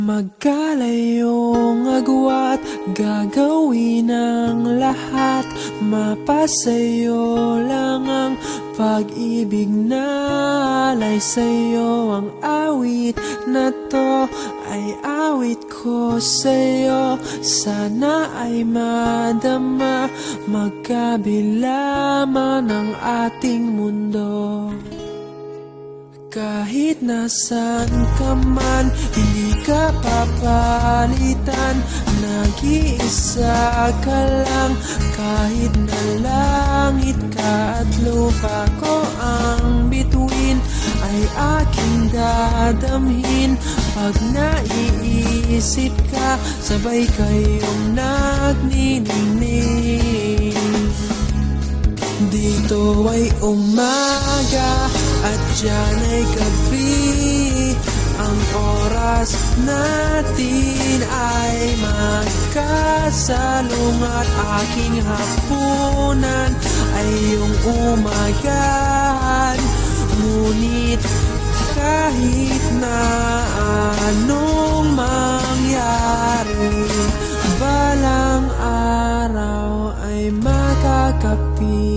Magkalayong agwat, gagawin ang lahat. Mapasayo lang ang pag-ibig na alay sa'yo. Ang awit na to ay awit ko sa'yo. Sana ay madama, magkabila man ang ating mundo. Kahit nasan ka man, hindi ka papalitan. Nag-iisa ka lang, kahit na langit ka at lupa ko ang bituin, ay aking dadamhin. Pag naiisip ka, sabay kayong nagniningning. Dito ay umaga at dyan ay gabi. Ang oras natin ay magkasalungat. Aking hapunan ay iyong umagahan. Ngunit kahit na anong mangyari, balang araw ay makakapiling